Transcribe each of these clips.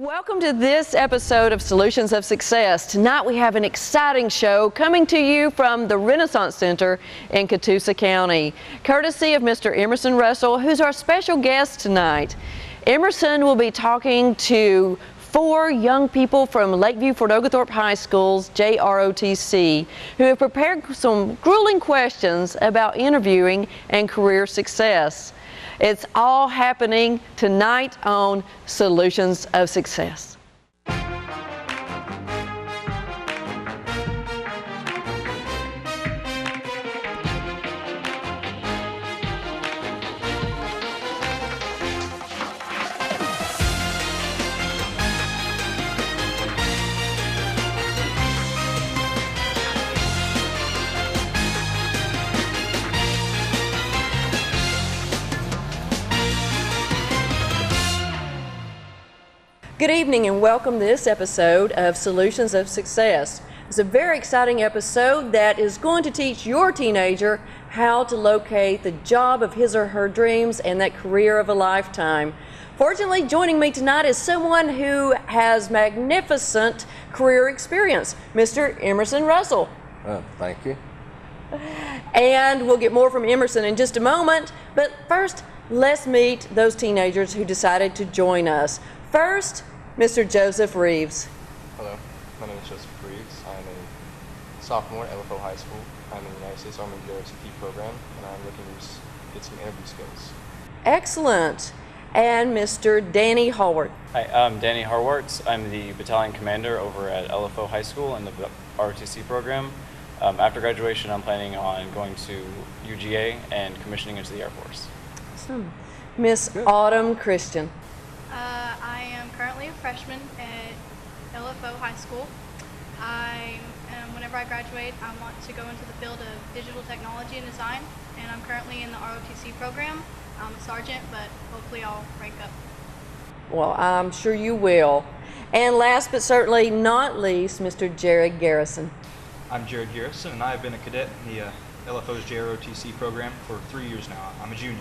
Welcome to this episode of Solutions of Success. Tonight we have an exciting show coming to you from the Renaissance Center in Catoosa County, courtesy of Mr. Emerson Russell, who's our special guest tonight. Emerson will be talking to 4 young people from Lakeview Fort Oglethorpe High School's JROTC who have prepared some grueling questions about interviewing and career success. It's all happening tonight on Solutions of Success. Good evening and welcome to this episode of Solutions of Success. It's a very exciting episode that is going to teach your teenager how to locate the job of his or her dreams and that career of a lifetime. Fortunately, joining me tonight is someone who has magnificent career experience, Mr. Emerson Russell. Thank you. And we'll get more from Emerson in just a moment, but first, let's meet those teenagers who decided to join us. First, Mr. Joseph Reeves. Hello, my name is Joseph Reeves. I'm a sophomore at LFO High School. I'm in the United States Army JROTC program, and I'm looking to get some interview skills. Excellent. And Mr. Danny Hallward. Hi, I'm Danny Harwartz. I'm the battalion commander over at LFO High School in the ROTC program. After graduation, I'm planning on going to UGA and commissioning into the Air Force. Awesome. Miss Autumn Christian. I am currently a freshman at LFO High School. Whenever I graduate, I want to go into the field of digital technology and design, and I'm currently in the ROTC program. I'm a sergeant, but hopefully I'll rank up. Well, I'm sure you will. And last but certainly not least, Mr. Jared Garrison. I'm Jared Garrison, and I have been a cadet in the LFO's JROTC program for 3 years now. I'm a junior.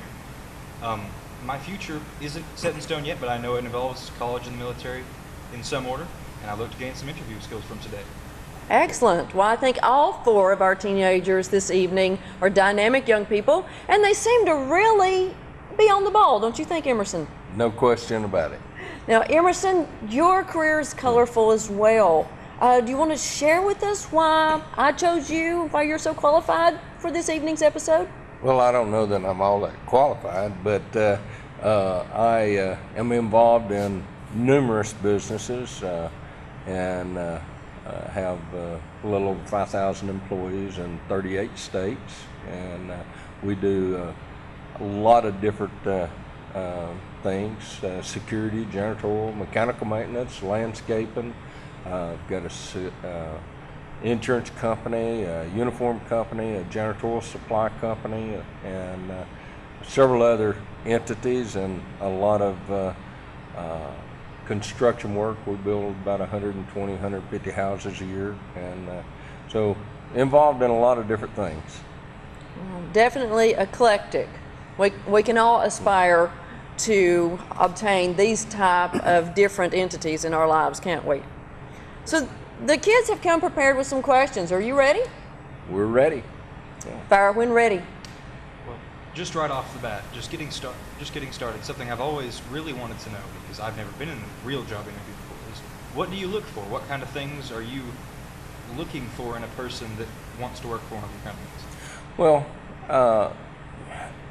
My future isn't set in stone yet, but I know it involves college and the military in some order, and I look to gain some interview skills from today. Excellent. Well, I think all 4 of our teenagers this evening are dynamic young people, and they seem to really be on the ball, don't you think, Emerson? No question about it. Now, Emerson, your career is colorful as well. Do you want to share with us why I chose you, why you're so qualified for this evening's episode? Well, I don't know that I'm all that qualified, but I am involved in numerous businesses and have a little over 5,000 employees in 38 states, and we do a lot of different things, security, janitorial, mechanical maintenance, landscaping. I've got a insurance company, a uniform company, a janitorial supply company, and several other entities, and a lot of construction work. We build about 120, 150 houses a year, and so involved in a lot of different things. Definitely eclectic. We can all aspire to obtain these type of different entities in our lives, can't we? So the kids have come prepared with some questions. Are you ready? We're ready. Fire when ready. Well, just right off the bat, just getting started, something I've always really wanted to know, because I've never been in a real job interview before, is what do you look for? What kind of things are you looking for in a person that wants to work for one of your companies? Well,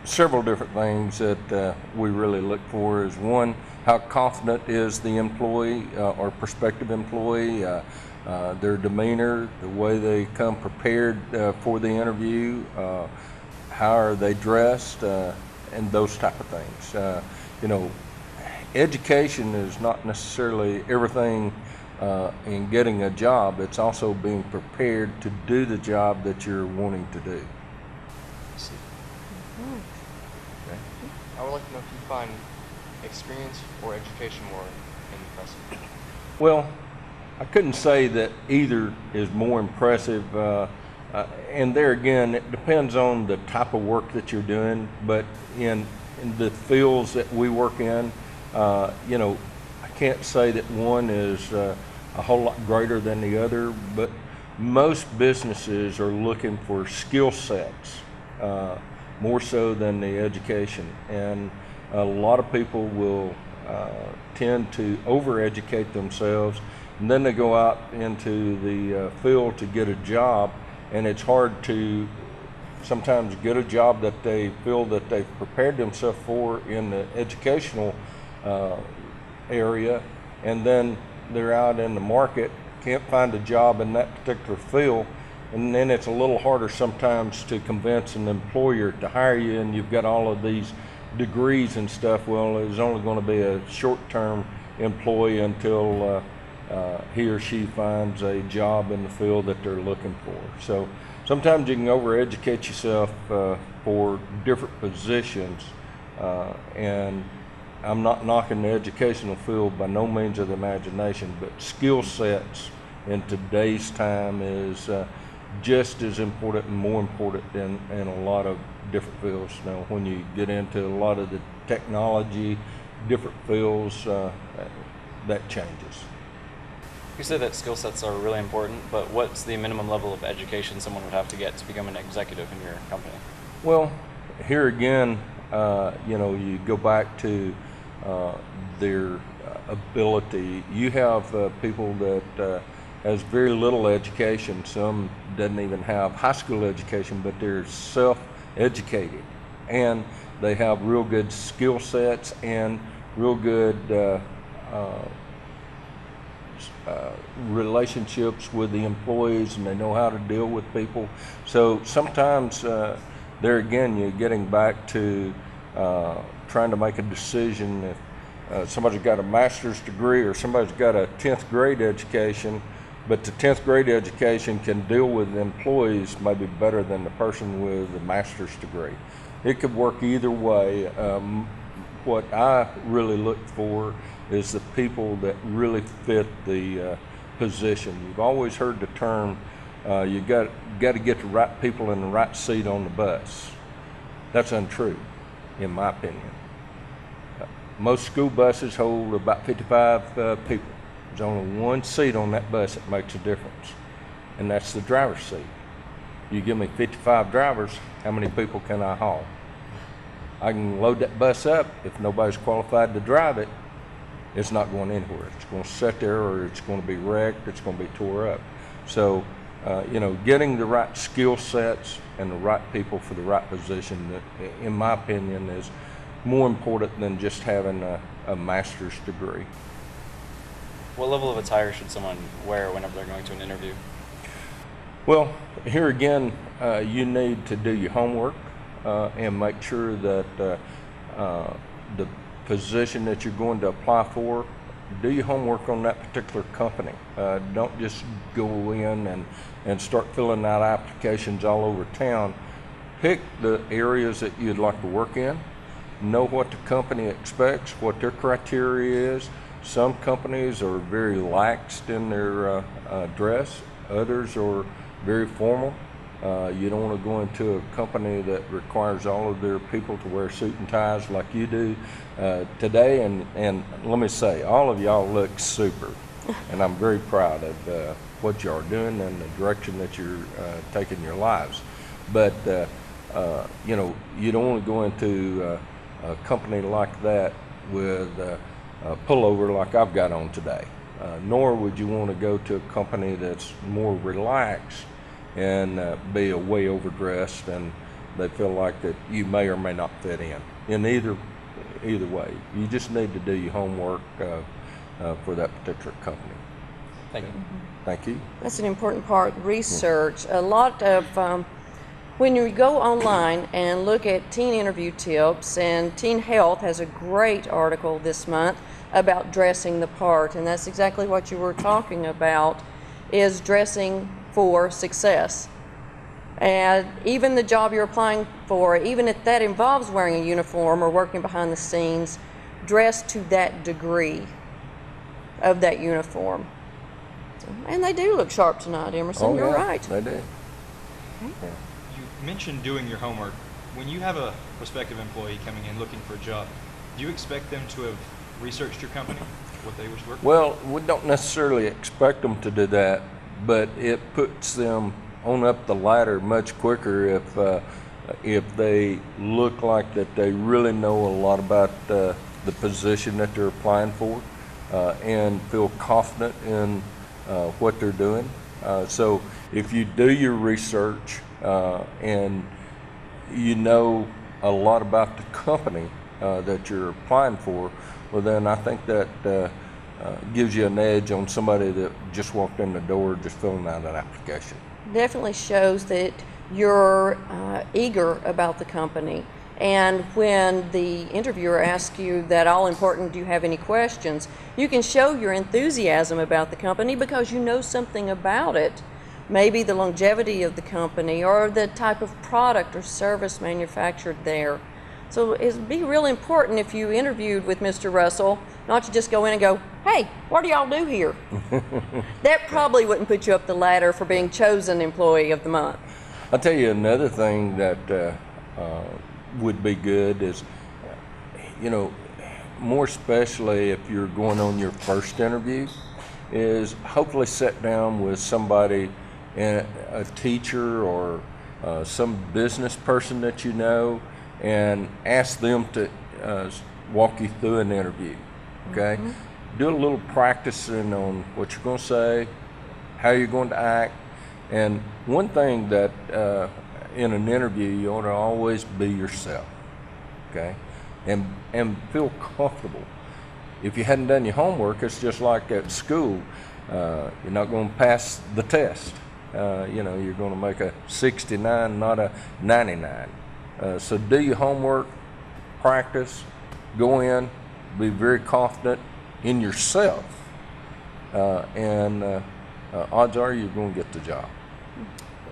several different things that we really look for is, one, how confident is the employee or prospective employee, their demeanor, the way they come prepared for the interview, how are they dressed, and those type of things. Education is not necessarily everything in getting a job. It's also being prepared to do the job that you're wanting to do. I see. Okay. I would like to know if you find experience or education more impressive. Well, I couldn't say that either is more impressive, and there again, it depends on the type of work that you're doing, but in the fields that we work in, I can't say that one is a whole lot greater than the other, but most businesses are looking for skill sets more so than the education. And a lot of people will tend to over-educate themselves, and then they go out into the field to get a job, and it's hard to sometimes get a job that they feel that they've prepared themselves for in the educational area, and then they're out in the market, can't find a job in that particular field, and then it's a little harder sometimes to convince an employer to hire you, and you've got all of these degrees and stuff. Well, it's only going to be a short-term employee until he or she finds a job in the field that they're looking for. So sometimes you can overeducate yourself for different positions, and I'm not knocking the educational field by no means of the imagination, but skill sets in today's time is just as important and more important in a lot of different fields. Now, when you get into a lot of the technology, different fields, that changes. You said that skill sets are really important, but what's the minimum level of education someone would have to get to become an executive in your company? Well, here again, you go back to their ability. You have people that has very little education. Some doesn't even have high school education, but they're self-educated, and they have real good skill sets and real good relationships with the employees, and they know how to deal with people. So sometimes there again, you're getting back to trying to make a decision. If somebody's got a master's degree or somebody's got a 10th grade education, but the 10th grade education can deal with employees maybe better than the person with a master's degree. It could work either way. What I really look for is the people that really fit the position. You've always heard the term, you got to get the right people in the right seat on the bus. That's untrue, in my opinion. Most school buses hold about 55 people. There's only one seat on that bus that makes a difference, and that's the driver's seat. You give me 55 drivers, how many people can I haul? I can load that bus up. If nobody's qualified to drive it, it's not going anywhere. It's going to sit there, or it's going to be wrecked, it's going to be tore up. So, getting the right skill sets and the right people for the right position, in my opinion, is more important than just having a master's degree. What level of attire should someone wear whenever they're going to an interview? Well, here again, you need to do your homework and make sure that the position that you're going to apply for, do your homework on that particular company. Don't just go in and start filling out applications all over town. Pick the areas that you'd like to work in. Know what the company expects, what their criteria is. Some companies are very laxed in their dress. Others are very formal. You don't want to go into a company that requires all of their people to wear suit and ties like you do today. And let me say, all of y'all look super, and I'm very proud of what you are doing and the direction that you're taking your lives. But you don't want to go into a company like that with a pullover like I've got on today. Nor would you want to go to a company that's more relaxed and be a way overdressed, and they feel like that you may or may not fit in either way. You just need to do your homework for that particular company. Thank you. Thank you. That's an important part, research. A lot of, when you go online and look at teen interview tips, and Teen Health has a great article this month about dressing the part, and that's exactly what you were talking about, is dressing for success. And even the job you're applying for, even if that involves wearing a uniform or working behind the scenes, dress to that degree of that uniform. And they do look sharp tonight, Emerson. Oh, You're yeah, right. They do. You mentioned doing your homework. When you have a prospective employee coming in looking for a job, do you expect them to have researched your company? what they wish to work? Well, we don't necessarily expect them to do that, but it puts them on up the ladder much quicker if they look like that they really know a lot about the position that they're applying for and feel confident in what they're doing. So if you do your research and you know a lot about the company that you're applying for, well then I think that gives you an edge on somebody that just walked in the door just filling out an application. Definitely shows that you're eager about the company. And when the interviewer asks you that all important, do you have any questions, you can show your enthusiasm about the company because you know something about it. Maybe the longevity of the company or the type of product or service manufactured there. So it'd be real important if you interviewed with Mr. Russell, not to just go in and go, hey, what do y'all do here? That probably wouldn't put you up the ladder for being chosen employee of the month. I'll tell you another thing that would be good is, you know, more especially if you're going on your first interview, is hopefully sit down with somebody, a teacher or some business person that you know, and ask them to walk you through an interview, okay? Mm-hmm. Do a little practicing on what you're going to say, how you're going to act, and one thing that in an interview you ought to always be yourself, okay? And feel comfortable. If you hadn't done your homework, it's just like at school. You're not going to pass the test. You know, you're going to make a 69, not a 99. So do your homework, practice, go in, be very confident in yourself, and odds are you're going to get the job.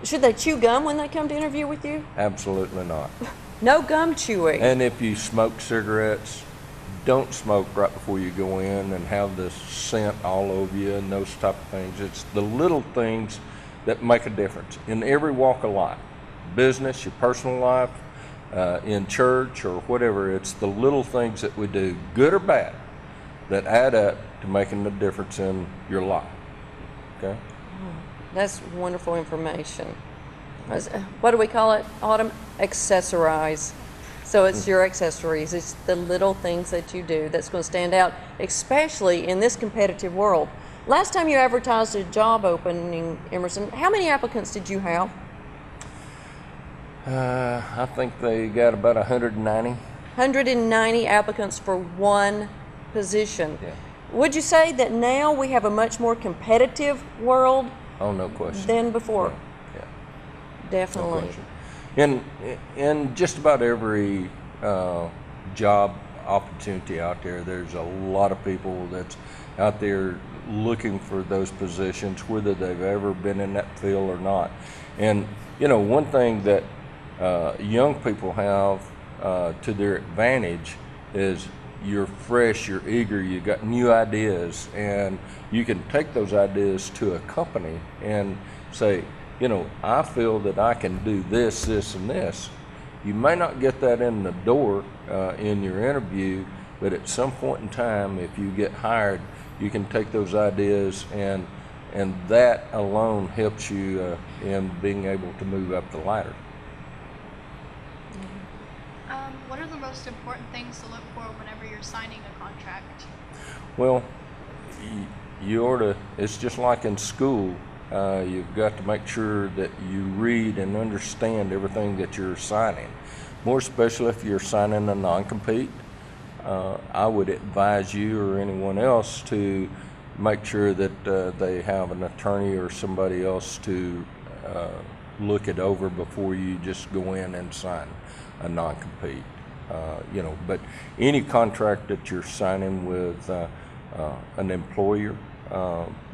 Should they chew gum when they come to interview with you? Absolutely not. No gum chewing. And if you smoke cigarettes, don't smoke right before you go in and have the scent all over you and those type of things. It's the little things that make a difference in every walk of life, business, your personal life, in church or whatever. It's the little things that we do, good or bad, that add up to making the difference in your life. Okay? That's wonderful information. What do we call it, Autumn? Accessorize. So it's your accessories. It's the little things that you do that's going to stand out, especially in this competitive world. Last time you advertised a job opening, Emerson, how many applicants did you have? I think they got about 190. 190 applicants for one position. Yeah. Would you say that now we have a much more competitive world Oh, no question. than before? Yeah. Definitely. No question. In just about every job opportunity out there, there's a lot of people that's out there looking for those positions, whether they've ever been in that field or not. And you know, one thing that young people have to their advantage is you're fresh, you're eager, you got new ideas, and you can take those ideas to a company and say, you know, I feel that I can do this, this, and this. You may not get that in the door in your interview, but at some point in time, if you get hired, you can take those ideas, and that alone helps you in being able to move up the ladder. What are the most important things to look for whenever you're signing a contract? Well, you ought to, it's just like in school. You've got to make sure that you read and understand everything that you're signing. More especially if you're signing a non-compete, I would advise you or anyone else to make sure that they have an attorney or somebody else to look it over before you just go in and sign a non-compete. You know, but any contract that you're signing with an employer,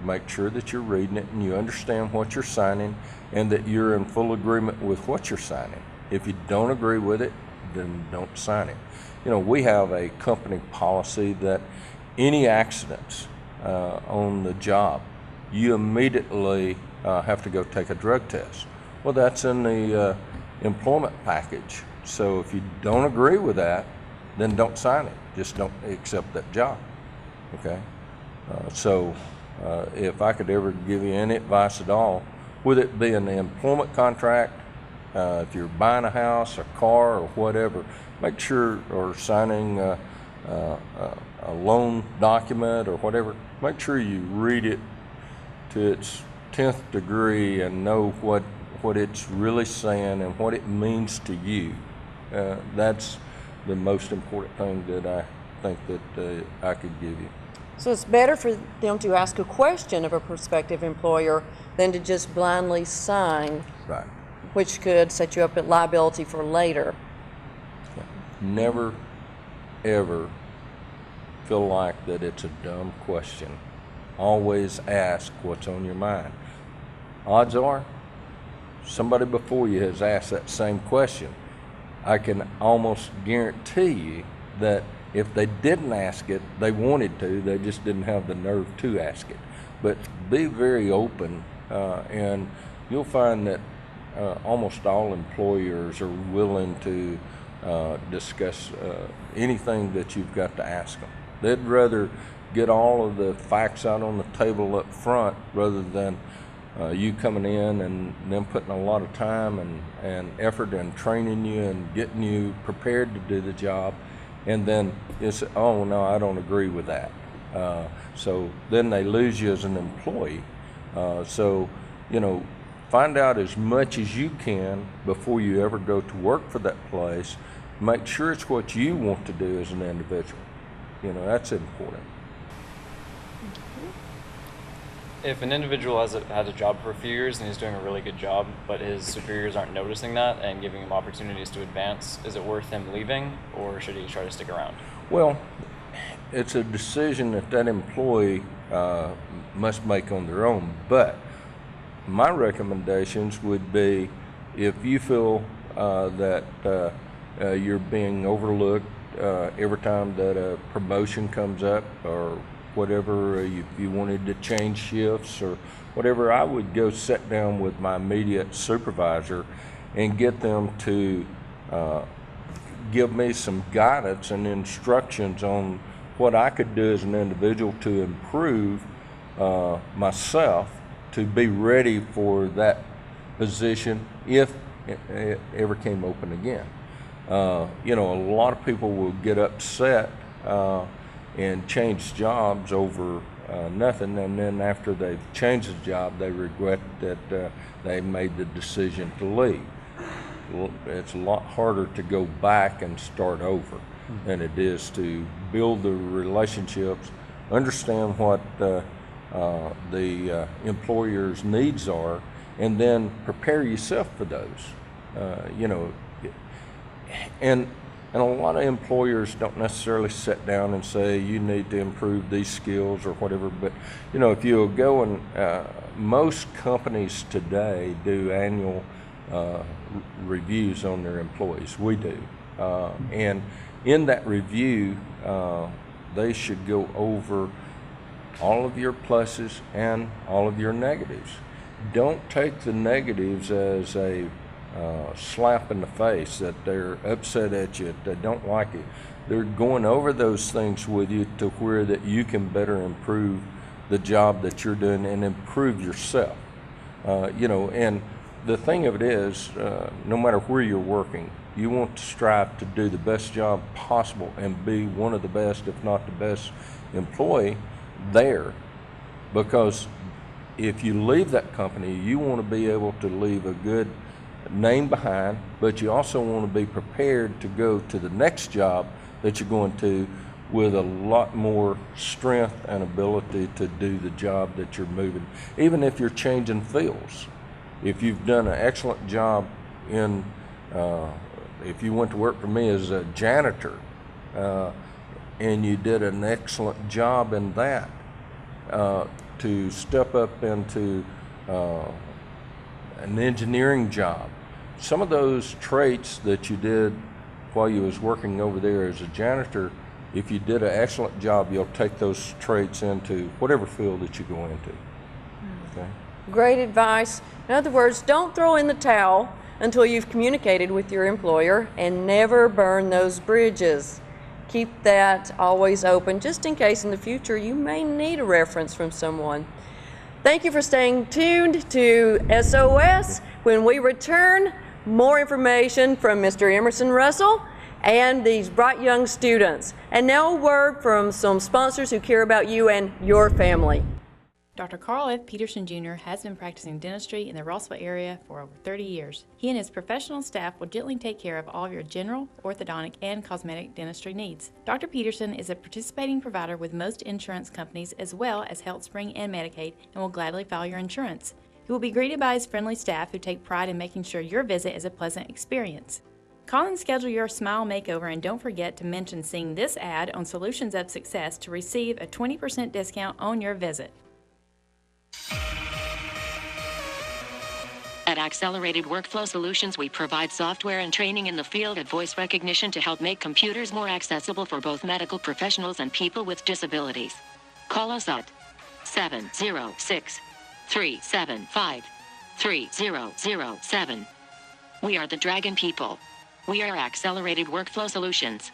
make sure that you're reading it and you understand what you're signing and that you're in full agreement with what you're signing. If you don't agree with it, then don't sign it. You know, we have a company policy that any accidents on the job, you immediately have to go take a drug test. Well, that's in the employment package. So if you don't agree with that, then don't sign it. Just don't accept that job, okay? So if I could ever give you any advice at all, with it being an employment contract, if you're buying a house, a car, or whatever, make sure, or signing a loan document or whatever, make sure you read it to its 10th degree and know what it's really saying and what it means to you. That's the most important thing that I think that I could give you. So it's better for them to ask a question of a prospective employer than to just blindly sign, Right. which could set you up at liability for later. Never, ever feel like that it's a dumb question. Always ask what's on your mind. Odds are, somebody before you has asked that same question. I can almost guarantee you that if they didn't ask it, they wanted to, they just didn't have the nerve to ask it. But be very open, and you'll find that almost all employers are willing to discuss anything that you've got to ask them. They'd rather get all of the facts out on the table up front rather than you coming in and them putting a lot of time and effort and training you and getting you prepared to do the job, and then it's, oh no, I don't agree with that. So then they lose you as an employee. So, you know, find out as much as you can before you ever go to work for that place. Make sure it's what you want to do as an individual. You know, that's important. If an individual has had a job for a few years and he's doing a really good job, but his superiors aren't noticing that and giving him opportunities to advance, is it worth him leaving, or should he try to stick around? Well, it's a decision that employee must make on their own, but my recommendations would be, if you feel that you're being overlooked every time that a promotion comes up, or whatever, if you wanted to change shifts or whatever, I would go sit down with my immediate supervisor and get them to give me some guidance and instructions on what I could do as an individual to improve myself to be ready for that position if it ever came open again. You know, a lot of people will get upset and change jobs over nothing, and then after they've changed the job, they regret that they made the decision to leave. Well, it's a lot harder to go back and start over than it is to build the relationships, understand what the employer's needs are, and then prepare yourself for those. You know, and a lot of employers don't necessarily sit down and say, you need to improve these skills or whatever, but you know, if you'll go and most companies today do annual reviews on their employees. We do. And in that review, they should go over all of your pluses and all of your negatives. Don't take the negatives as a slap in the face, that they're upset at you, they don't like it. They're going over those things with you to where that you can better improve the job that you're doing and improve yourself. You know, and the thing of it is, no matter where you're working, you want to strive to do the best job possible and be one of the best, if not the best employee there, because if you leave that company, you want to be able to leave a good name behind, but you also want to be prepared to go to the next job that you're going to with a lot more strength and ability to do the job that you're moving, even if you're changing fields. If you've done an excellent job in, if you went to work for me as a janitor, and you did an excellent job in that, to step up into an engineering job. Some of those traits that you did while you was working over there as a janitor, if you did an excellent job, you'll take those traits into whatever field that you go into. Okay? Great advice. In other words, don't throw in the towel until you've communicated with your employer, and never burn those bridges. keep that always open just in case in the future you may need a reference from someone. Thank you for staying tuned to SOS. When we return, more information from Mr. Emerson Russell and these bright young students. And now a word from some sponsors who care about you and your family. Dr. Carl F. Peterson Jr. has been practicing dentistry in the Rossville area for over 30 years. He and his professional staff will gently take care of all of your general, orthodontic, and cosmetic dentistry needs. Dr. Peterson is a participating provider with most insurance companies as well as HealthSpring and Medicaid and will gladly file your insurance. He will be greeted by his friendly staff who take pride in making sure your visit is a pleasant experience. Call and schedule your smile makeover, and don't forget to mention seeing this ad on Solutions of Success to receive a 20% discount on your visit. At Accelerated Workflow Solutions, we provide software and training in the field of voice recognition to help make computers more accessible for both medical professionals and people with disabilities. Call us at 706-375-3007. We are the Dragon People. We are Accelerated Workflow Solutions.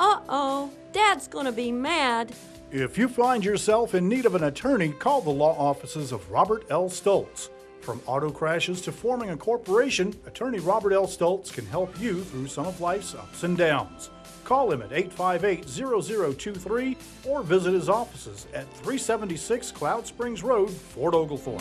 Uh-oh, Dad's gonna be mad. If you find yourself in need of an attorney, call the law offices of Robert L. Stoltz. From auto crashes to forming a corporation, attorney Robert L. Stoltz can help you through some of life's ups and downs. Call him at 858-0023 or visit his offices at 376 Cloud Springs Road, Fort Oglethorpe.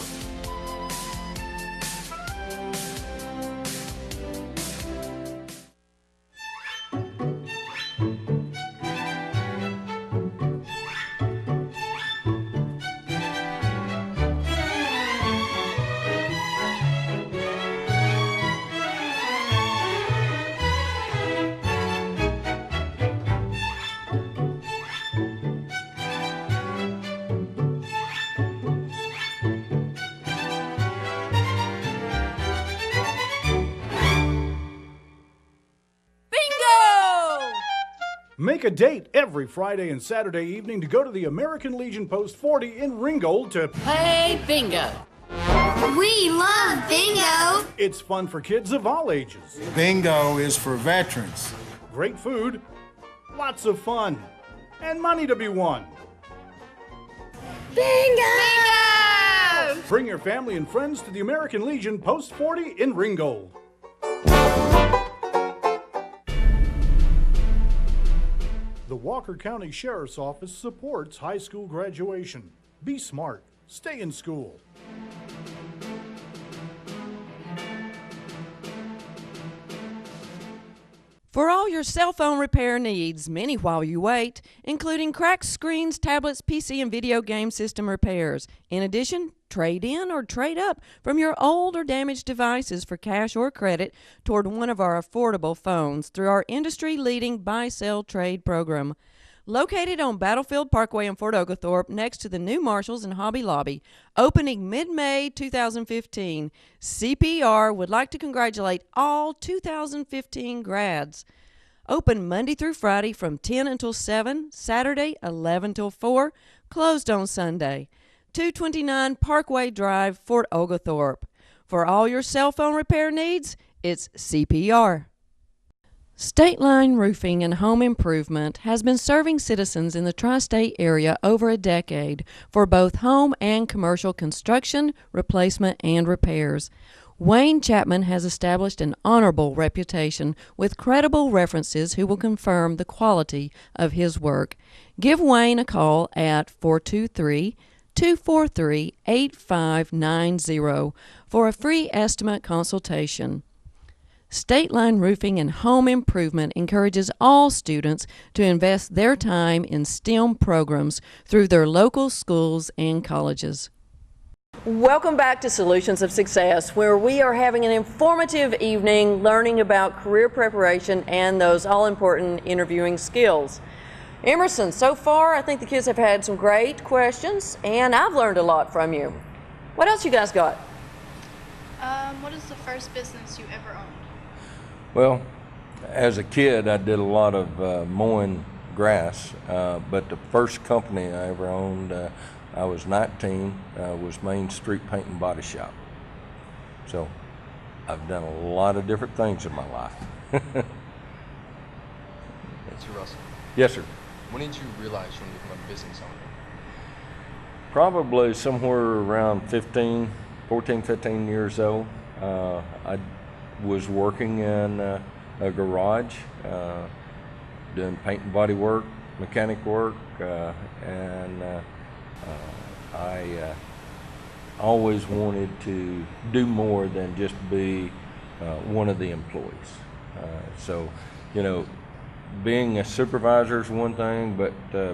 Make a date every Friday and Saturday evening to go to the American Legion Post 40 in Ringgold to play bingo. We love bingo. It's fun for kids of all ages. Bingo is for veterans. Great food, lots of fun, and money to be won. Bingo! Bingo! Bring your family and friends to the American Legion Post 40 in Ringgold. The Walker County Sheriff's Office supports high school graduation. Be smart. Stay in school. For all your cell phone repair needs, many while you wait, including cracked screens, tablets, PC, and video game system repairs. In addition, trade in or trade up from your old or damaged devices for cash or credit toward one of our affordable phones through our industry-leading buy-sell trade program. Located on Battlefield Parkway in Fort Oglethorpe next to the new Marshalls and Hobby Lobby, opening mid-May 2015, CPR would like to congratulate all 2015 grads. Open Monday through Friday from 10 until 7, Saturday 11 till 4, closed on Sunday. 229 Parkway Drive, Fort Oglethorpe. For all your cell phone repair needs, it's CPR. State Line Roofing and Home Improvement has been serving citizens in the tri-state area over a decade for both home and commercial construction, replacement, and repairs. Wayne Chapman has established an honorable reputation with credible references who will confirm the quality of his work. Give Wayne a call at 423-243-8590 for a free estimate consultation. State Line Roofing and Home Improvement encourages all students to invest their time in STEM programs through their local schools and colleges. Welcome back to Solutions of Success, where we are having an informative evening learning about career preparation and those all-important interviewing skills. Emerson, so far I think the kids have had some great questions, and I've learned a lot from you. What else you guys got? What is the first business you ever owned? Well, as a kid, I did a lot of mowing grass, but the first company I ever owned, I was 19, was Main Street Paint and Body Shop. So I've done a lot of different things in my life. Mr. Russell, Yes, sir. when did you realize you wanted to become a business owner? Probably somewhere around 14, 15 years old. I was working in a garage, doing paint and body work, mechanic work, and I always wanted to do more than just be one of the employees. So, you know, being a supervisor is one thing, but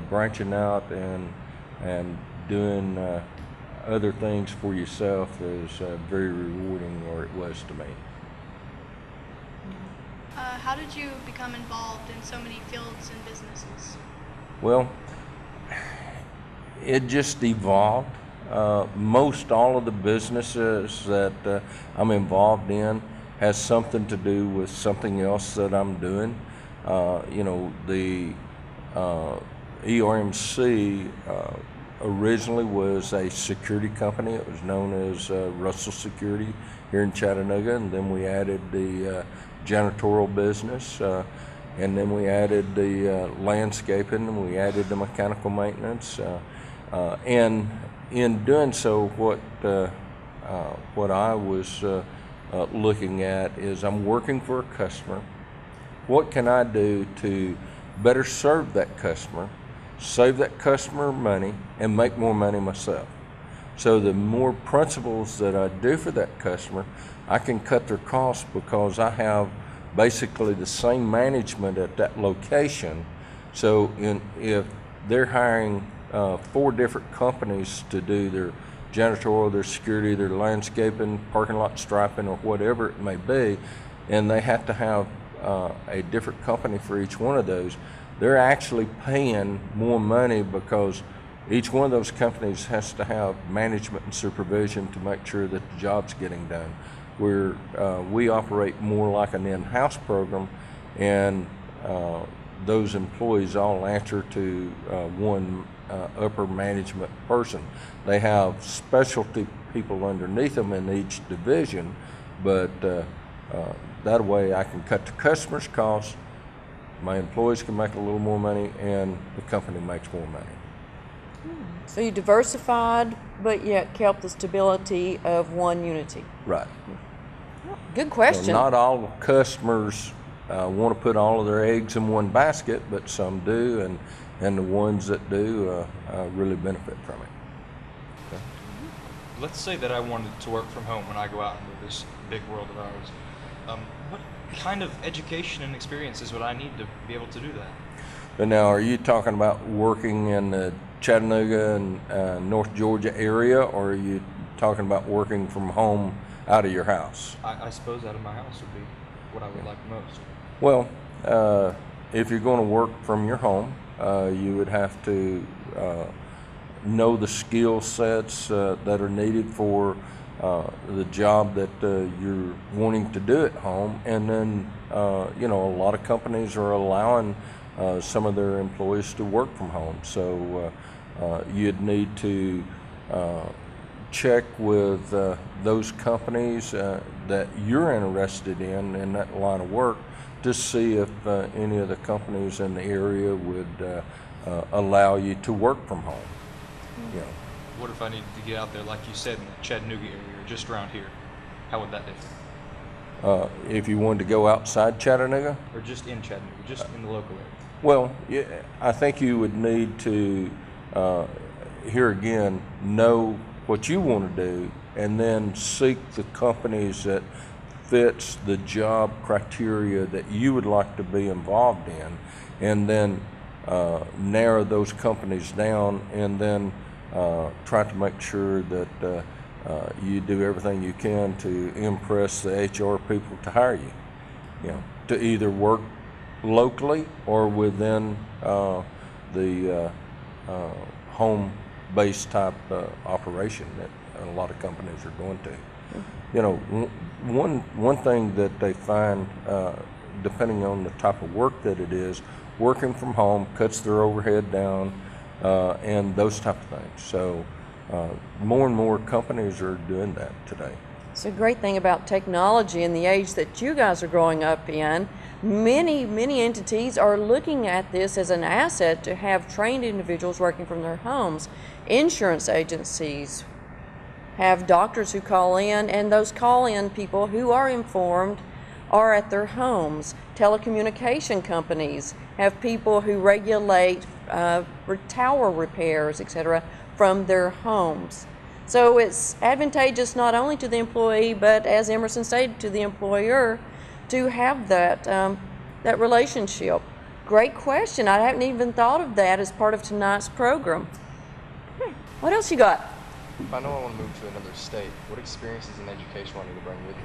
branching out and doing other things for yourself is very rewarding, or it was to me. How did you become involved in so many fields and businesses? Well, it just evolved. Most all of the businesses that I'm involved in has something to do with something else that I'm doing. You know, the ERMC originally was a security company. It was known as Russell Security here in Chattanooga, and then we added the janitorial business, and then we added the landscaping, and we added the mechanical maintenance, and in doing so, what I was looking at is I'm working for a customer. What can I do to better serve that customer, save that customer money, and make more money myself? So the more principles that I do for that customer, I can cut their costs because I have basically the same management at that location. So if they're hiring 4 different companies to do their janitorial, their security, their landscaping, parking lot striping, or whatever it may be, and they have to have a different company for each one of those, they're actually paying more money because each one of those companies has to have management and supervision to make sure that the job's getting done. Where we operate more like an in-house program, and those employees all answer to one upper management person. They have specialty people underneath them in each division, but that way I can cut the customer's costs, my employees can make a little more money, and the company makes more money. So you diversified, but yet kept the stability of one unity. Right. Good question. So not all customers want to put all of their eggs in one basket, but some do, and the ones that do really benefit from it. Okay. Let's say that I wanted to work from home when I go out into this big world of ours. What kind of education and experiences would I need to be able to do that? But now, are you talking about working in the Chattanooga and North Georgia area, or are you talking about working from home out of your house? I suppose out of my house would be what I would like most. Well, if you're going to work from your home, you would have to know the skill sets that are needed for the job that you're wanting to do at home. And then, you know, a lot of companies are allowing some of their employees to work from home. So you'd need to check with those companies that you're interested in that line of work to see if any of the companies in the area would allow you to work from home. You know. What if I needed to get out there, like you said, in the Chattanooga area or just around here? How would that differ? If you wanted to go outside Chattanooga? Or just in Chattanooga, just in the local area? Well, yeah, I think you would need to, here again, know what you want to do, and then seek the companies that fits the job criteria that you would like to be involved in, and then narrow those companies down, and then try to make sure that you do everything you can to impress the HR people to hire you. You know, to either work locally or within the home-based type operation that a lot of companies are going to. You know, one thing that they find, depending on the type of work that it is, working from home cuts their overhead down. and those type of things. So more and more companies are doing that today. It's a great thing about technology in the age that you guys are growing up in. Many entities are looking at this as an asset to have trained individuals working from their homes. Insurance agencies have doctors who call in, and those call-in people who are informed are at their homes. Telecommunication companies have people who regulate tower repairs, etc., from their homes. So it's advantageous not only to the employee, but as Emerson stated, to the employer, to have that relationship. Great question. I haven't even thought of that as part of tonight's program. What else you got? If I know I want to move to another state, what experiences in education do I need to bring with me?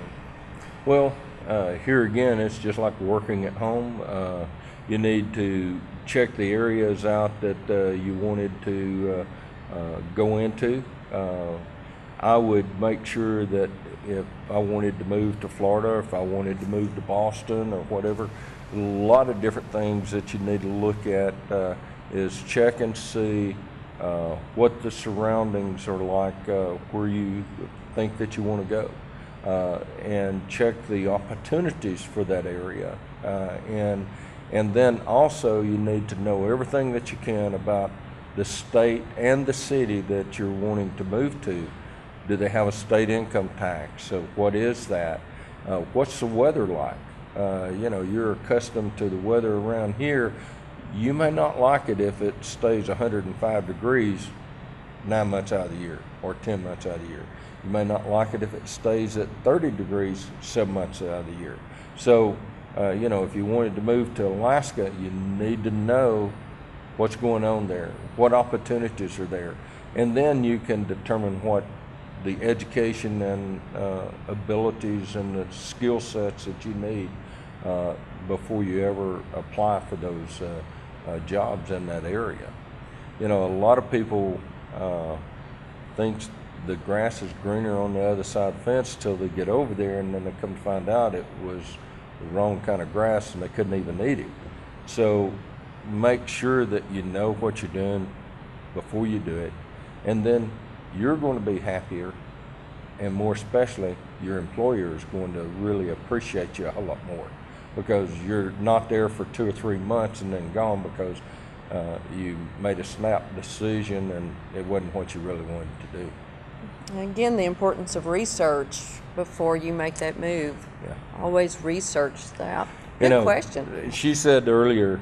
Well, here again, it's just like working at home. You need to check the areas out that you wanted to go into. I would make sure that if I wanted to move to Florida, if I wanted to move to Boston or whatever, a lot of different things that you need to look at is check and see what the surroundings are like where you think that you want to go, and check the opportunities for that area, and then also you need to know everything that you can about the state and the city that you're wanting to move to. Do they have a state income tax? So what is that? What's the weather like? You know, you're accustomed to the weather around here. You may not like it if it stays 105 degrees 9 months out of the year or 10 months out of the year. You may not like it if it stays at 30 degrees 7 months out of the year. So, you know, if you wanted to move to Alaska, you need to know what's going on there, what opportunities are there, and then you can determine what the education and abilities and the skill sets that you need before you ever apply for those jobs in that area. You know, a lot of people think the grass is greener on the other side of the fence till they get over there, and then they come to find out it was the wrong kind of grass and they couldn't even eat it. So make sure that you know what you're doing before you do it, and then you're going to be happier, and more especially your employer is going to really appreciate you a whole lot more, because you're not there for 2 or 3 months and then gone because you made a snap decision and it wasn't what you really wanted to do. Again, the importance of research before you make that move. Yeah. Always research that. You Good know, question. She said earlier,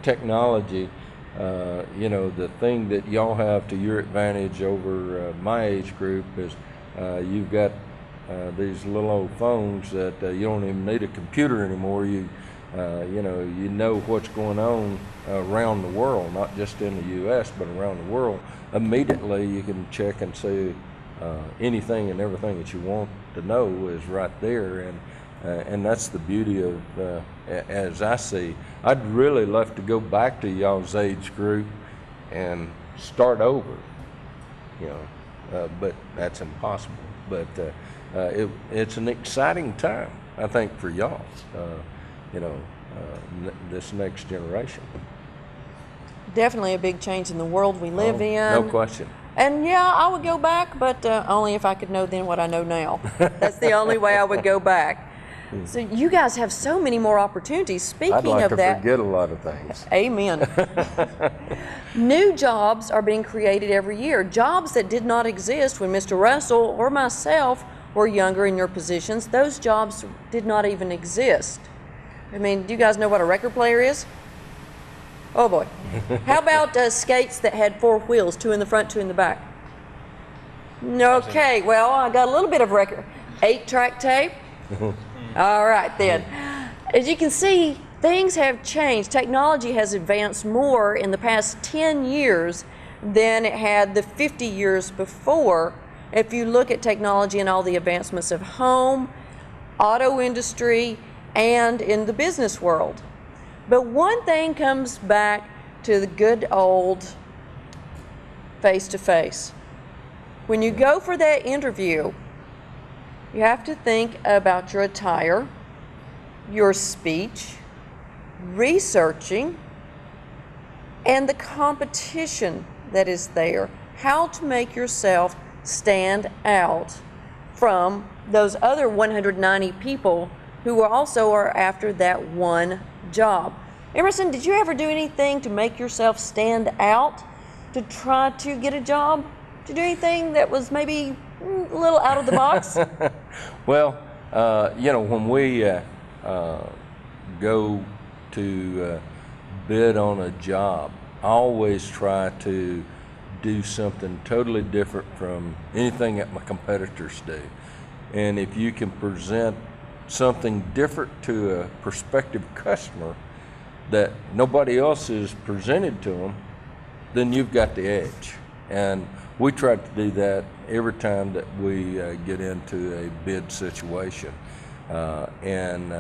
technology, you know, the thing that y'all have to your advantage over my age group is you've got these little old phones that you don't even need a computer anymore. You know what's going on around the world, not just in the U.S., but around the world. Immediately you can check and see anything and everything that you want to know is right there, and that's the beauty of, as I see. I'd really love to go back to y'all's age group and start over, you know, but that's impossible. But it's an exciting time, I think, for y'all, you know, this next generation. Definitely a big change in the world we live in. No question. And yeah, I would go back, but only if I could know then what I know now. That's the only way I would go back. So you guys have so many more opportunities. Speaking I'd like of to that, forget a lot of things. Amen. New jobs are being created every year. Jobs that did not exist when Mr. Russell or myself were younger in your positions. Those jobs did not even exist. I mean, do you guys know what a record player is? Oh boy. How about skates that had 4 wheels, 2 in the front, 2 in the back? Okay, well, I got a little bit of record. 8-track tape? All right then. As you can see, things have changed. Technology has advanced more in the past 10 years than it had the 50 years before. If you look at technology and all the advancements of home, auto industry, and in the business world. But one thing comes back to the good old face-to-face. When you go for that interview, you have to think about your attire, your speech, researching, and the competition that is there. How to make yourself stand out from those other 190 people who also are after that one job. Emerson, did you ever do anything to make yourself stand out to try to get a job? Did you do anything that was maybe a little out of the box? Well, when we go to bid on a job, I always try to do something totally different from anything that my competitors do. And if you can present something different to a prospective customer that nobody else has presented to them, then you've got the edge. And we try to do that every time that we get into a bid situation. And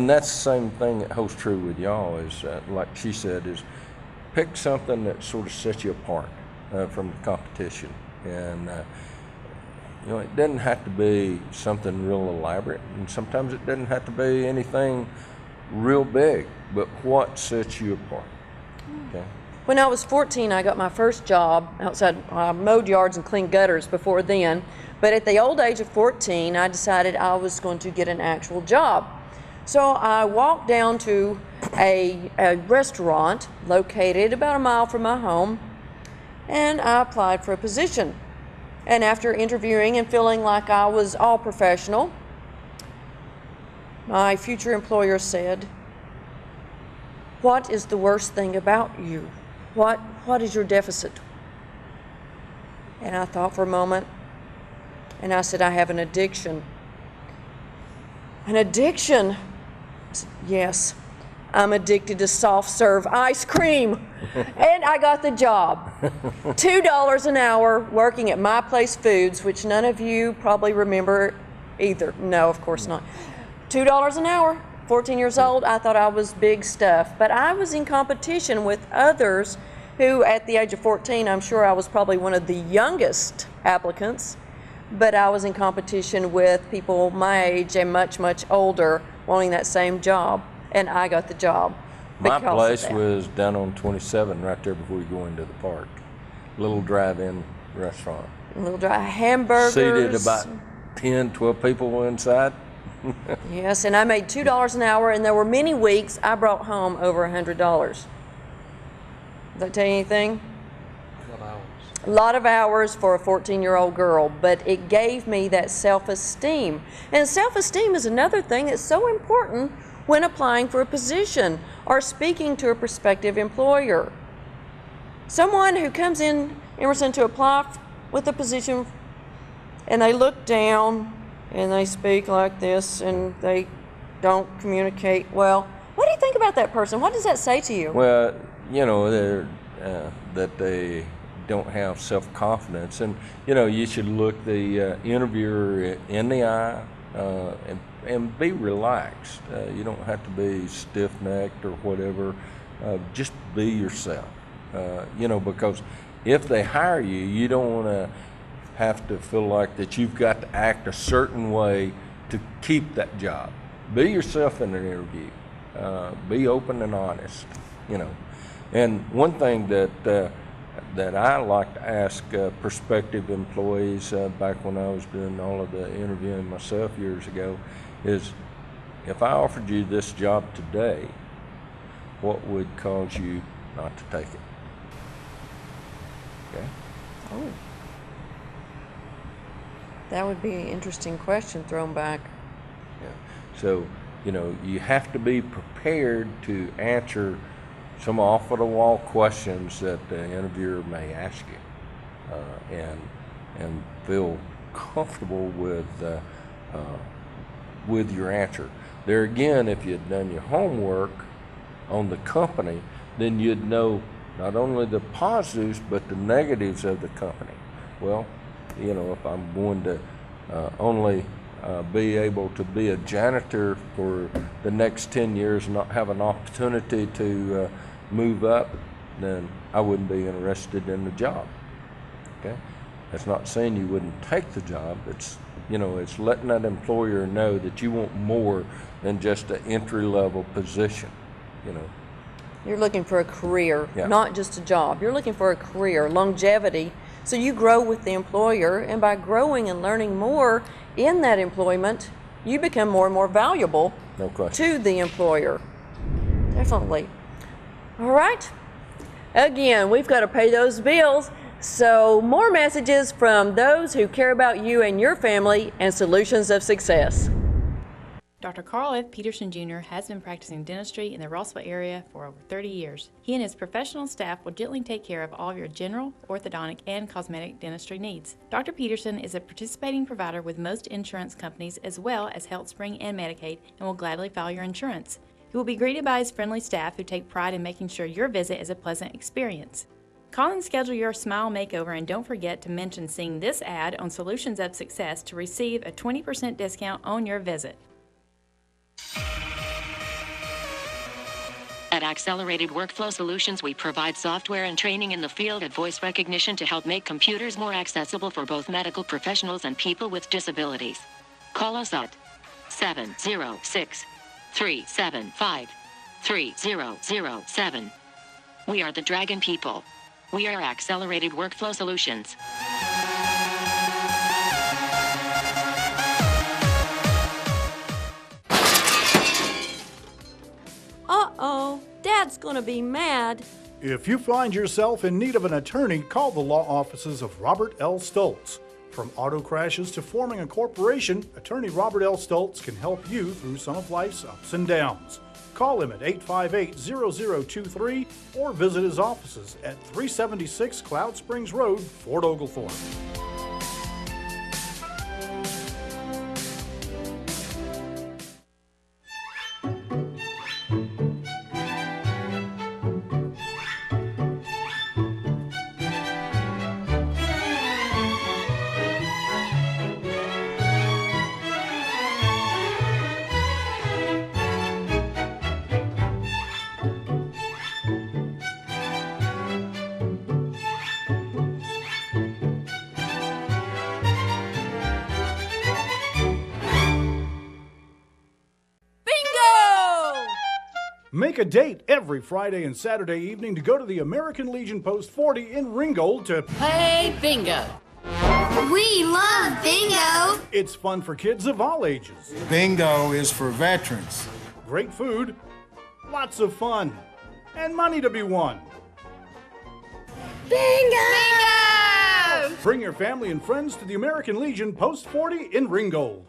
that's the same thing that holds true with y'all, is like she said, is pick something that sort of sets you apart from the competition. And it doesn't have to be something real elaborate, and sometimes it doesn't have to be anything real big, but what sets you apart. Okay. When I was 14, I got my first job outside. I mowed yards and cleaned gutters before then, but at the old age of 14, I decided I was going to get an actual job. So I walked down to a restaurant located about a mile from my home, and I applied for a position. And after interviewing and feeling like I was all professional, my future employer said, "What is the worst thing about you? What is your deficit?" And I thought for a moment, and I said, "I have an addiction." An addiction? I said, "Yes, I'm addicted to soft serve ice cream." And I got the job. $2 an hour working at My Place Foods, which none of you probably remember either. No, of course not. $2 an hour, 14 years old. I thought I was big stuff, but I was in competition with others who, at the age of 14, I'm sure I was probably one of the youngest applicants, but I was in competition with people my age and much, much older wanting that same job, and I got the job. My place was down on 27, right there before you go into the park. Little drive-in restaurant. Hamburgers. Seated about 10, 12 people inside. Yes, and I made $2 an hour, and there were many weeks I brought home over $100. Does that tell you anything? A lot of hours for a 14-year-old girl, but it gave me that self-esteem. And self-esteem is another thing that's so important when applying for a position or speaking to a prospective employer. Someone who comes in, Emerson, to apply with a position, and they look down and they speak like this and they don't communicate well. What do you think about that person? What does that say to you? Well, that they don't have self-confidence, and you should look the interviewer in the eye and be relaxed. You don't have to be stiff-necked or whatever. Just be yourself. Because if they hire you, you don't want to have to feel like that you've got to act a certain way to keep that job. Be yourself in an interview. Be open and honest. And one thing that I like to ask prospective employees back when I was doing all of the interviewing myself years ago is, if I offered you this job today, what would cause you not to take it? Okay. Oh. That would be an interesting question thrown back. Yeah. So, you have to be prepared to answer some off-the-wall questions that the interviewer may ask you, and feel comfortable with your answer. There again, if you'd done your homework on the company, then you'd know not only the positives but the negatives of the company. Well, if I'm going to only be able to be a janitor for the next 10 years and not have an opportunity to move up, then I wouldn't be interested in the job. Okay? That's not saying you wouldn't take the job. It's it's letting that employer know that you want more than just an entry-level position. You're looking for a career, Yeah. not just a job. You're looking for a career, longevity. So you grow with the employer, and by growing and learning more in that employment, you become more and more valuable No question. to the employer. Definitely. All right. Again, we've got to pay those bills. So more messages from those who care about you and your family and Solutions of Success. Dr. Carl F. Peterson Jr. has been practicing dentistry in the Rossville area for over 30 years. He and his professional staff will gently take care of all of your general, orthodontic, and cosmetic dentistry needs. Dr. Peterson is a participating provider with most insurance companies as well as HealthSpring and Medicaid and will gladly file your insurance. He will be greeted by his friendly staff who take pride in making sure your visit is a pleasant experience. Call and schedule your smile makeover, and don't forget to mention seeing this ad on Solutions of Success to receive a 20% discount on your visit. At Accelerated Workflow Solutions, we provide software and training in the field of voice recognition to help make computers more accessible for both medical professionals and people with disabilities. Call us at 706-375-3007. We are the Dragon People. We are Accelerated Workflow Solutions. Uh-oh, Dad's gonna be mad. If you find yourself in need of an attorney, call the law offices of Robert L. Stoltz. From auto crashes to forming a corporation, attorney Robert L. Stoltz can help you through some of life's ups and downs. Call him at 858-0023 or visit his offices at 376 Cloud Springs Road, Fort Oglethorpe. Make a date every Friday and Saturday evening to go to the American Legion Post 40 in Ringgold to Play bingo. We love bingo. It's fun for kids of all ages. Bingo is for veterans. Great food, lots of fun, and money to be won. Bingo! Bring your family and friends to the American Legion Post 40 in Ringgold.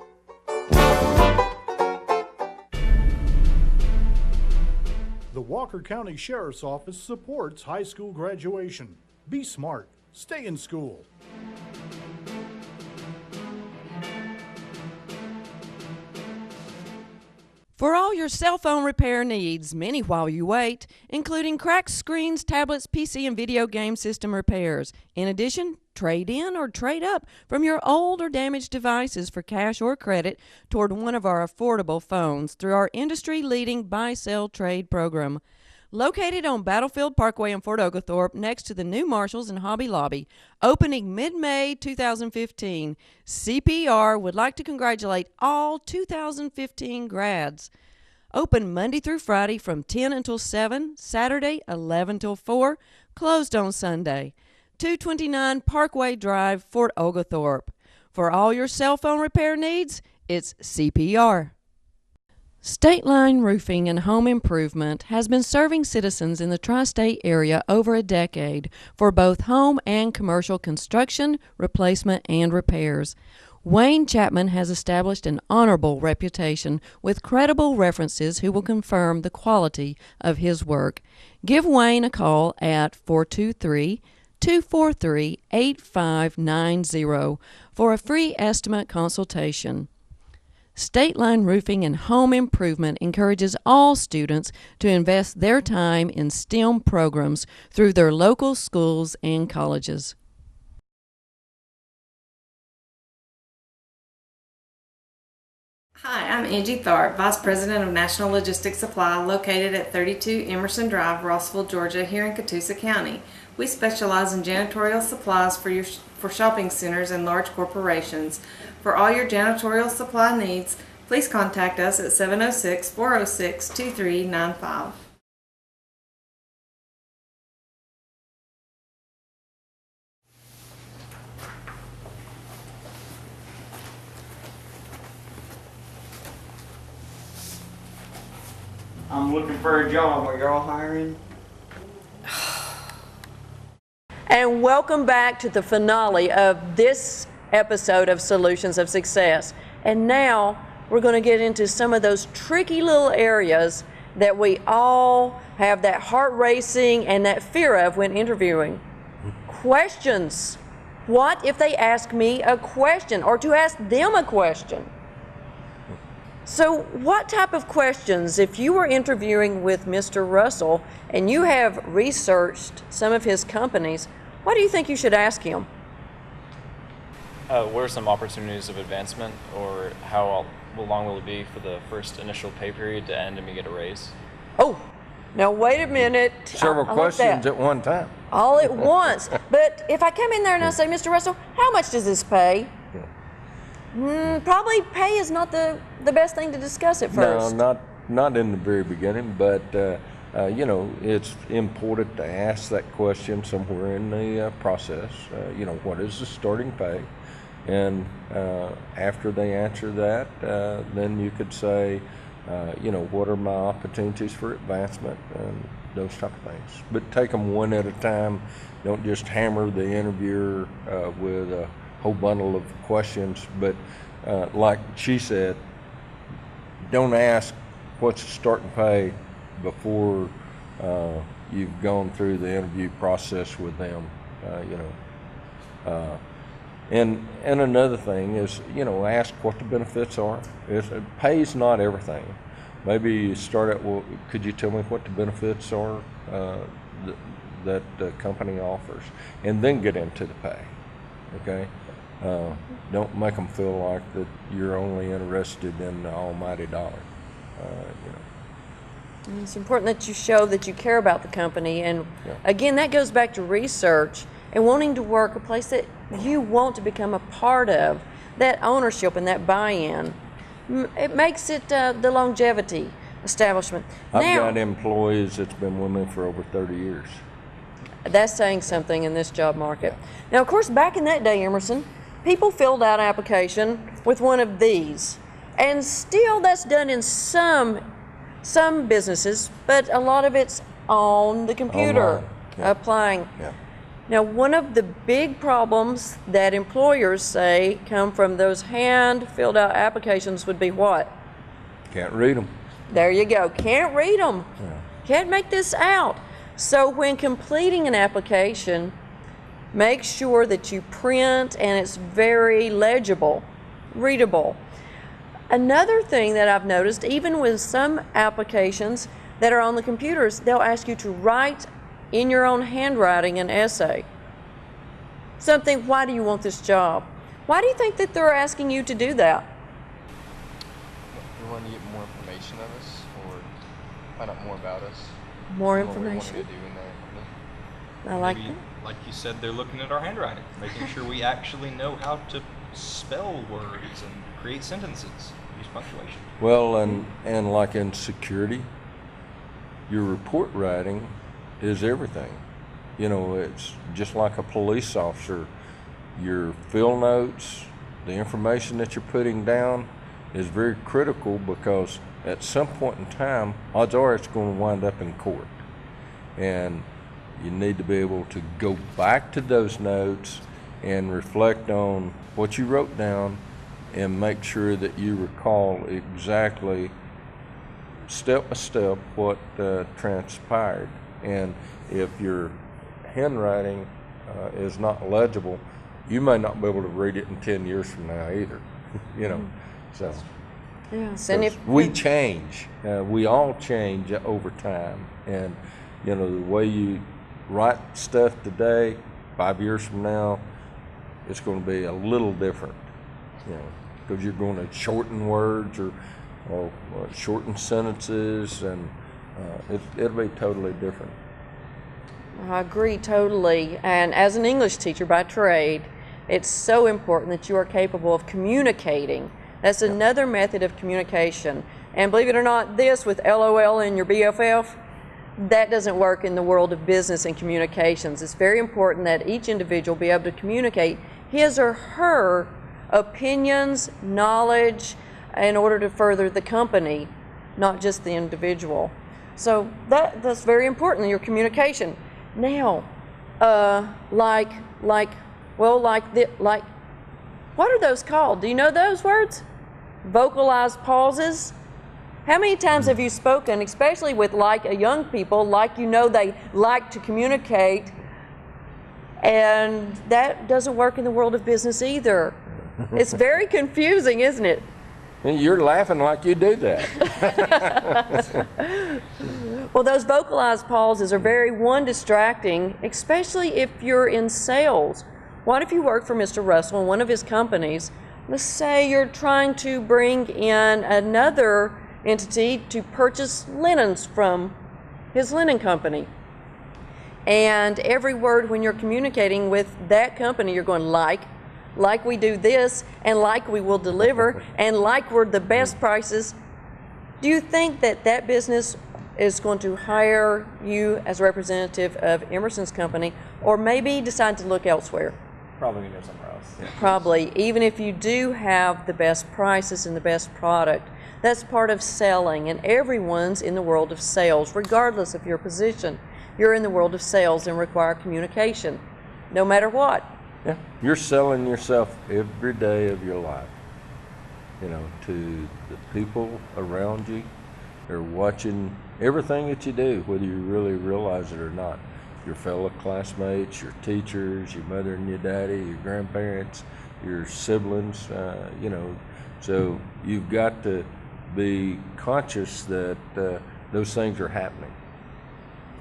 The Walker County Sheriff's Office supports high school graduation. Be smart. Stay in school. For all your cell phone repair needs, many while you wait, including cracked screens, tablets, PC, and video game system repairs. In addition, trade in or trade up from your old or damaged devices for cash or credit toward one of our affordable phones through our industry-leading buy-sell trade program. Located on Battlefield Parkway in Fort Oglethorpe next to the new Marshalls and Hobby Lobby, opening mid-May 2015, CPR would like to congratulate all 2015 grads. Open Monday through Friday from 10 until 7, Saturday 11 till 4, closed on Sunday. 229 Parkway Drive, Fort Oglethorpe. For all your cell phone repair needs, it's CPR. State Line Roofing and Home Improvement has been serving citizens in the tri-state area over a decade for both home and commercial construction, replacement, and repairs. Wayne Chapman has established an honorable reputation with credible references who will confirm the quality of his work. Give Wayne a call at 423-243-8590 for a free estimate consultation. State Line Roofing and Home Improvement encourages all students to invest their time in STEM programs through their local schools and colleges. Hi, I'm Angie Tharp, Vice President of National Logistics Supply, located at 32 Emerson Drive, Rossville, Georgia, here in Catoosa County. We specialize in janitorial supplies for shopping centers and large corporations. For all your janitorial supply needs, please contact us at 706-406-2395. I'm looking for a job. Are y'all hiring? And welcome back to the finale of this episode of Solutions of Success. And now we're going to get into some of those tricky little areas that we all have that heart racing and that fear of when interviewing. Questions. What if they ask me a question, or to ask them a question? So what type of questions, if you were interviewing with Mr. Russell and you have researched some of his companies, what do you think you should ask him? What are some opportunities of advancement, or how long will it be for the first initial pay period to end and we get a raise? Oh, now wait a minute. Several I like questions that. at one time. All at once. But if I come in there and I say, Mr. Russell, how much does this pay? Probably pay is not the best thing to discuss at first. No, not in the very beginning, but you know, it's important to ask that question somewhere in the process. You know, what is the starting pay? And after they answer that, then you could say, you know, what are my opportunities for advancement and those type of things. But take them one at a time. Don't just hammer the interviewer with a whole bundle of questions. But like she said, don't ask what's the starting pay before you've gone through the interview process with them. You know. And another thing is, you know, ask what the benefits are. Pay's not everything. Maybe you start at, well, could you tell me what the benefits are that the company offers? And then get into the pay, okay? Don't make them feel like that you're only interested in the almighty dollar, you know. And it's important that you show that you care about the company. And again, that goes back to research and wanting to work a place that you want to become a part of, that ownership and that buy-in. It makes it the longevity establishment. I've got employees that's been with me for over 30 years. That's saying something in this job market. Now, of course, back in that day, Emerson, people filled out an application with one of these. And still that's done in some businesses, but a lot of it's on the computer, applying. Yeah. Now, one of the big problems that employers say come from those hand-filled out applications would be what? Can't read them. There you go. Can't read them. Yeah. Can't make this out. So when completing an application, make sure that you print and it's very legible, readable. Another thing that I've noticed, even with some applications that are on the computers, they'll ask you to write in your own handwriting an essay. Something, why do you want this job? Why do you think that they're asking you to do that? We want to get more information of us, or find out more about us. More What we want information. to do in there. I like Maybe, that. like you said, they're looking at our handwriting, making sure we actually know how to spell words and create sentences, use punctuation. Well, and like in security, your report writing is everything. You know, it's just like a police officer. Your field notes, the information that you're putting down is very critical, because at some point in time, odds are it's going to wind up in court. And you need to be able to go back to those notes and reflect on what you wrote down and make sure that you recall exactly, step by step, what transpired. And if your handwriting is not legible, you may not be able to read it in 10 years from now either. You know, so. Yes, and if We change. We all change over time. And, you know, the way you write stuff today, 5 years from now, it's going to be a little different, you know, because you're going to shorten words or shorten sentences, and it'll be totally different. I agree totally. And as an English teacher by trade, it's so important that you are capable of communicating. That's another method of communication. And believe it or not, this with LOL and your BFF, that doesn't work in the world of business and communications. It's very important that each individual be able to communicate his or her opinions, knowledge, in order to further the company. not just the individual. So that's very important in your communication. Now, like what are those called? Do you know those words? Vocalized pauses. How many times have you spoken, especially with a young people, like you know they like to communicate, and that doesn't work in the world of business either. It's very confusing, isn't it? And you're laughing like you do that. Well, those vocalized pauses are very, distracting, especially if you're in sales. What if you work for Mr. Russell in one of his companies? Let's say you're trying to bring in another entity to purchase linens from his linen company. And every word when you're communicating with that company, you're going like we do this, and like we will deliver, and like we're the best prices. Do you think that business is going to hire you as a representative of Emerson's company, or maybe decide to look elsewhere? Probably going to go somewhere else. Yeah. Probably, even if you do have the best prices and the best product. That's part of selling, and everyone's in the world of sales, regardless of your position. You're in the world of sales and require communication, no matter what. Yeah, you're selling yourself every day of your life, to the people around you. They're watching everything that you do, whether you really realize it or not. Your fellow classmates, your teachers, your mother and your daddy, your grandparents, your siblings, so you've got to be conscious that those things are happening.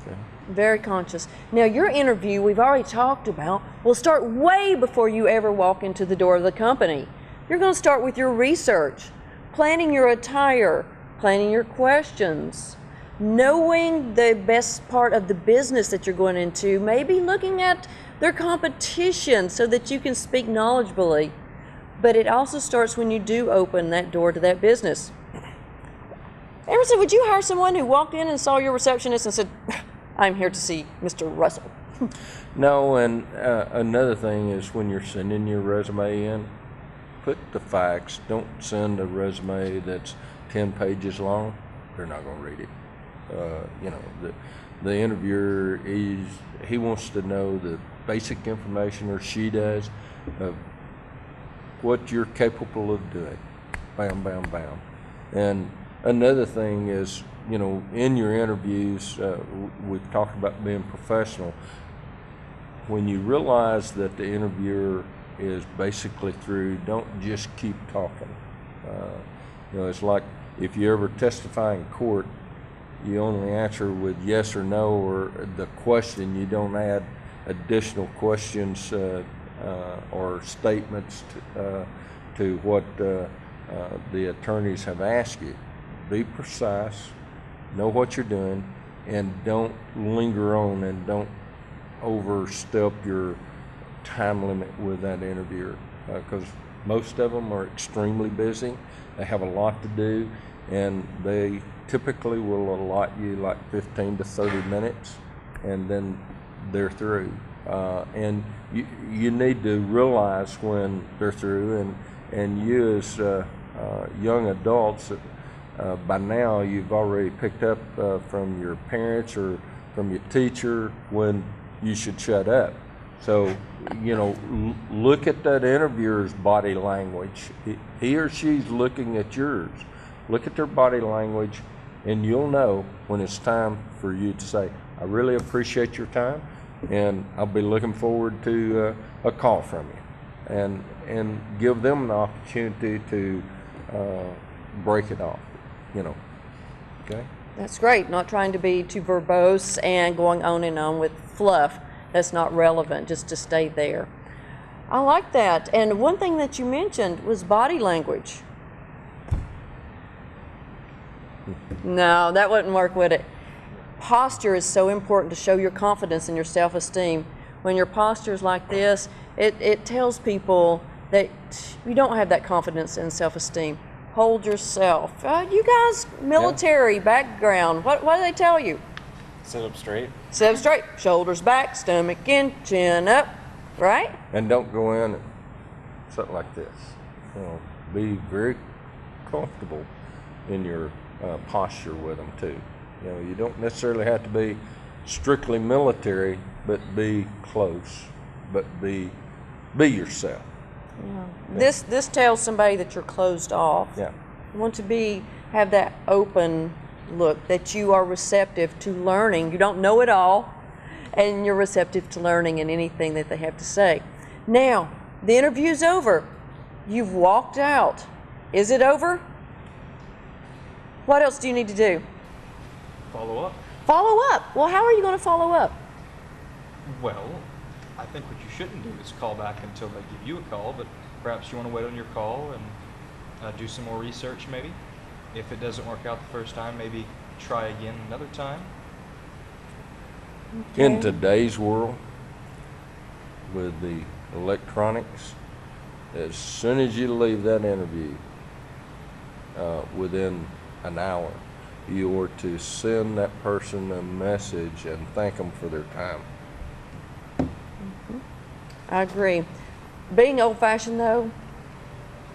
Okay? Very conscious. Now, your interview, we've already talked about, will start way before you ever walk into the door of the company. You're going to start with your research, planning your attire, planning your questions, knowing the best part of the business that you're going into, maybe looking at their competition so that you can speak knowledgeably. But it also starts when you do open that door to that business. Emerson, would you hire someone who walked in and saw your receptionist and said, "I'm here to see Mr. Russell"? No, and another thing is when you're sending your resume in, put the facts. Don't send a resume that's 10 pages long. They're not going to read it. The interviewer, he wants to know the basic information, or she does, of what you're capable of doing. Bam, bam, bam. And another thing is, in your interviews, we've talked about being professional. When you realize that the interviewer is basically through, don't just keep talking. It's like if you ever testify in court, you only answer with yes or no, or the question. You don't add additional questions or statements to what the attorneys have asked you. Be precise, know what you're doing, and don't linger on, and don't overstep your time limit with that interviewer, because most of them are extremely busy. They have a lot to do, and they typically will allot you like 15 to 30 minutes, and then they're through. And you need to realize when they're through, and you as young adults, by now you've already picked up from your parents or from your teacher when you should shut up. So, look at that interviewer's body language. He or she's looking at yours. Look at their body language, and you'll know when it's time for you to say, "I really appreciate your time, and I'll be looking forward to a call from you," and give them the opportunity to break it off. Okay. That's great. Not trying to be too verbose and going on and on with fluff that's not relevant, just to stay there. I like that. And one thing that you mentioned was body language. No, that wouldn't work, would it? Posture is so important to show your confidence and your self-esteem. When your posture is like this, it tells people that you don't have that confidence and self-esteem. Hold yourself. You guys, military background, what do they tell you? Sit up straight. Sit up straight, shoulders back, stomach in, chin up, right? And don't go in and something like this. Be very comfortable in your posture with them too. You know, you don't necessarily have to be strictly military, but be close, but be yourself. Yeah. This tells somebody that you're closed off. Yeah. You want to have that open look, that you are receptive to learning. You don't know it all, and you're receptive to learning and anything that they have to say. Now, the interview's over. You've walked out. Is it over? What else do you need to do? Follow up. Follow up. Well, how are you going to follow up? Well, I think what you shouldn't do is call back until they give you a call, but perhaps you want to wait on your call and do some more research maybe. If it doesn't work out the first time, maybe try again another time. Okay. In today's world, with the electronics, as soon as you leave that interview, within an hour, you are to send that person a message and thank them for their time. I agree. Being old-fashioned, though,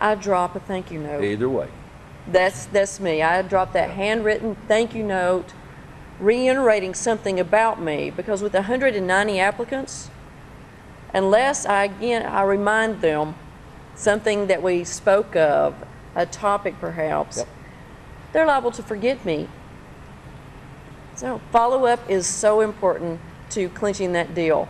I drop a thank you note. Either way. That's me. I drop that handwritten thank you note, reiterating something about me, because with 190 applicants, unless I remind them something that we spoke of, a topic perhaps, Yep. they're liable to forget me. So follow-up is so important to clinching that deal.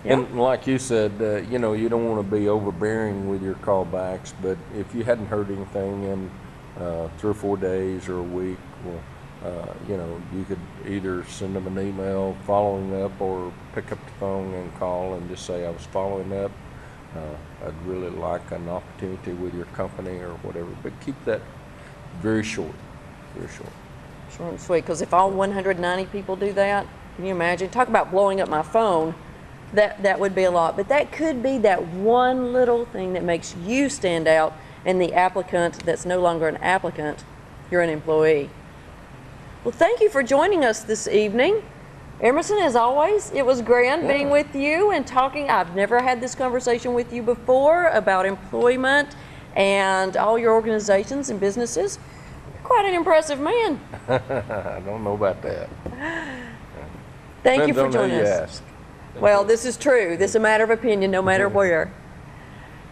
Yeah. And like you said, you know, you don't want to be overbearing with your callbacks, but if you hadn't heard anything in 3 or 4 days or a week, well, you know, you could either send them an email following up or pick up the phone and call and just say, I was following up. I'd really like an opportunity with your company or whatever, but keep that very short, very short. Short and sweet, because if all 190 people do that, can you imagine? Talk about blowing up my phone. That would be a lot, but that could be that one little thing that makes you stand out, and the applicant that's no longer an applicant, you're an employee. Well, thank you for joining us this evening. Emerson, as always, it was grand being with you and talking. I've never had this conversation with you before about employment and all your organizations and businesses. You're quite an impressive man. I don't know about that. Thank you for Depends on who joining you us. ask. Well, this is true. This is a matter of opinion, no matter where.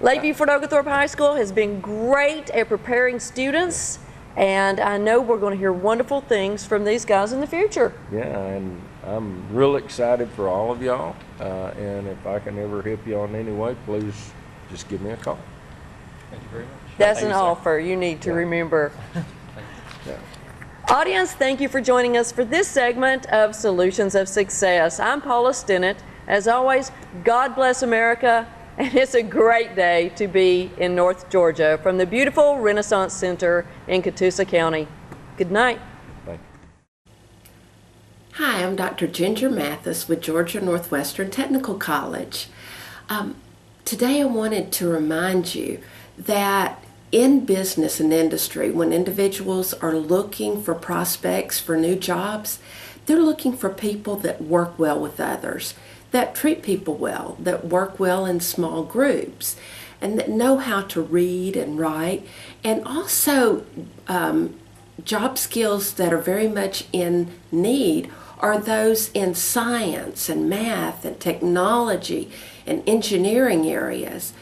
Lake Buford Oglethorpe High School has been great at preparing students, and I know we're going to hear wonderful things from these guys in the future. Yeah, and I'm real excited for all of y'all, and if I can ever help you in any way, please just give me a call. Thank you very much. That's Thank an you, sir. offer you need to remember. Yeah. Audience, thank you for joining us for this segment of Solutions of Success. I'm Paula Stinnett. As always, God bless America, and it's a great day to be in North Georgia from the beautiful Renaissance Center in Catoosa County. Good night. Thank you. Hi, I'm Dr. Ginger Mathis with Georgia Northwestern Technical College. Today I wanted to remind you that in business and industry, when individuals are looking for prospects for new jobs, they're looking for people that work well with others, that treat people well, that work well in small groups, and that know how to read and write, and also job skills that are very much in need are those in science and math and technology and engineering areas.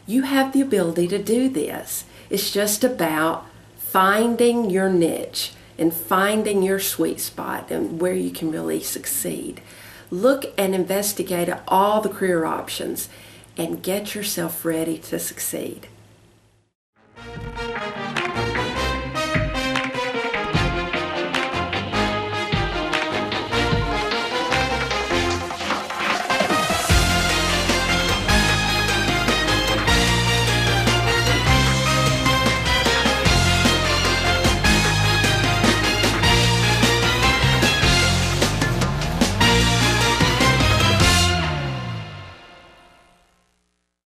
You have the ability to do this. It's just about finding your niche and finding your sweet spot and where you can really succeed. Look and investigate all the career options and get yourself ready to succeed.